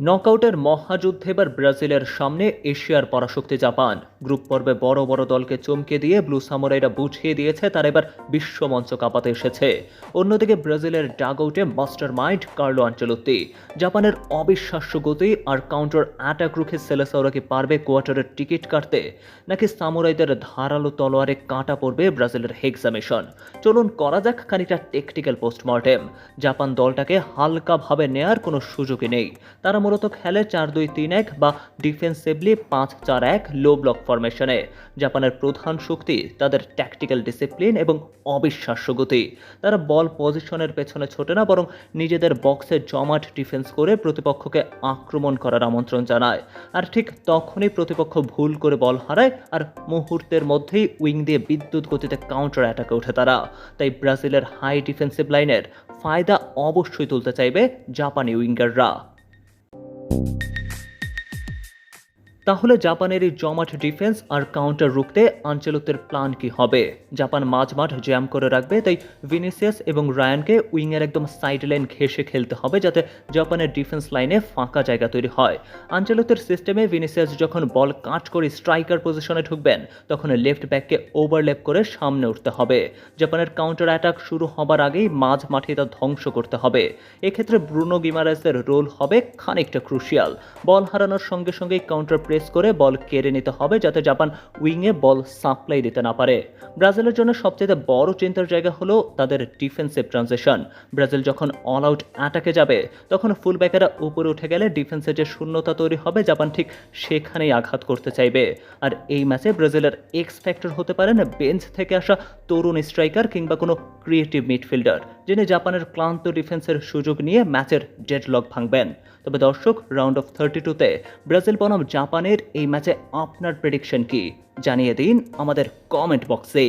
নকআউটের মহাযুদ্ধে এবার ব্রাজিলের সামনে এশিয়ার পরাশক্তি জাপান। গ্রুপ পর্বে বড় বড় দলকে চমকে দিয়ে ব্লু সামুরাইরা বুঝিয়ে দিয়েছে তার এবার বিশ্বমঞ্চ কাঁপাতে এসেছে। অন্যদিকে ব্রাজিলের ডাগআউটে মাস্টার মাইন্ড কার্লো আনচেলত্তি। জাপানের অবিশ্বাস্য গতি আর কাউন্টার অ্যাটাক রুখে সেলেসাওরা কি পারবে কোয়ার্টারের টিকিট কাটতে, নাকি সামুরাইদের ধারালো তলোয়ারে কাঁটা পড়বে ব্রাজিলের হেক্সামিশন? চলুন করা যাক খানিকটা টেকটিক্যাল পোস্টমর্টেম। জাপান দলটাকে হালকাভাবে নেয়ার কোনো সুযোগই নেই। তারা মূলত খেলে 4-2-3-1 বা ডিফেন্সিভলি 5-4-1 লো ব্লক ফরমেশনে। জাপানের প্রধান শক্তি তাদের ট্যাকটিক্যাল ডিসিপ্লিন এবং অবিশ্বাস্য গতি। তারা বল পজিশনের পেছনে ছোটে না, বরং নিজেদের বক্সে জমাট ডিফেন্স করে প্রতিপক্ষকে আক্রমণ করার আমন্ত্রণ জানায়। আর ঠিক তখনই প্রতিপক্ষ ভুল করে বল হারায়, আর মুহূর্তের মধ্যেই উইং দিয়ে বিদ্যুৎ গতিতে কাউন্টার অ্যাটাকে ওঠে তারা। তাই ব্রাজিলের হাই ডিফেন্সিভ লাইনের ফায়দা অবশ্যই তুলতে চাইবে জাপানি উইঙ্গাররা। তাহলে জাপানের এই জমাট ডিফেন্স আর কাউন্টার রুখতে আনচেলত্তির প্ল্যান কি হবে? জাপান মাঝমাঠ জ্যাম করে রাখবে, তাই ভিনিসিয়াস এবং রায়ানকে উইংয়ের একদম সাইড লাইন ঘেঁষে খেলতে হবে যাতে জাপানের ডিফেন্স লাইনে ফাঁকা জায়গা তৈরি হয়। আনচেলত্তির সিস্টেমে ভিনিসিয়াস যখন বল কাট করে স্ট্রাইকার পজিশনে ঢুকবেন, তখন লেফট ব্যাককে ওভারল্যাপ করে সামনে উঠতে হবে। জাপানের কাউন্টার অ্যাটাক শুরু হবার আগেই মাঝ মাঠে তা ধ্বংস করতে হবে। এক্ষেত্রে ব্রুনো গিমারেজের রোল হবে খানিকটা ক্রুশিয়াল। বল হারানোর সঙ্গে সঙ্গেই কাউন্টার প্রেস করে বল কেড়ে নিতে হবে যাতে জাপান উইংয়ে বল সাপ্লাই দিতে না পারে। ব্রাজিলের জন্য সবচেয়ে বড় চিন্তার জায়গা হলো তাদের ডিফেন্সিভ ট্রানজিশন। ব্রাজিল যখন অল আউট অ্যাটাকে যাবে, তখন ফুলব্যাকেরা উপরে উঠে গেলে ডিফেন্সে যে শূন্যতা তৈরি হবে, জাপান ঠিক সেখানেই আঘাত করতে চাইবে। আর এই ম্যাচে ব্রাজিলের এক্স ফ্যাক্টর হতে পারেন বেঞ্চ থেকে আসা তরুণ স্ট্রাইকার কিংবা কোনো ক্রিয়েটিভ মিডফিল্ডার, যিনি জাপানের ক্লান্ত ডিফেন্সের সুযোগ নিয়ে ম্যাচের ডেডলক ভাঙবেন। তবে দর্শক, রাউন্ড অফ 32-তে ব্রাজিল বনাম জাপানের এই ম্যাচে আপনার প্রেডিকশন কি? জানিয়ে দিন আমাদের কমেন্ট বক্সে।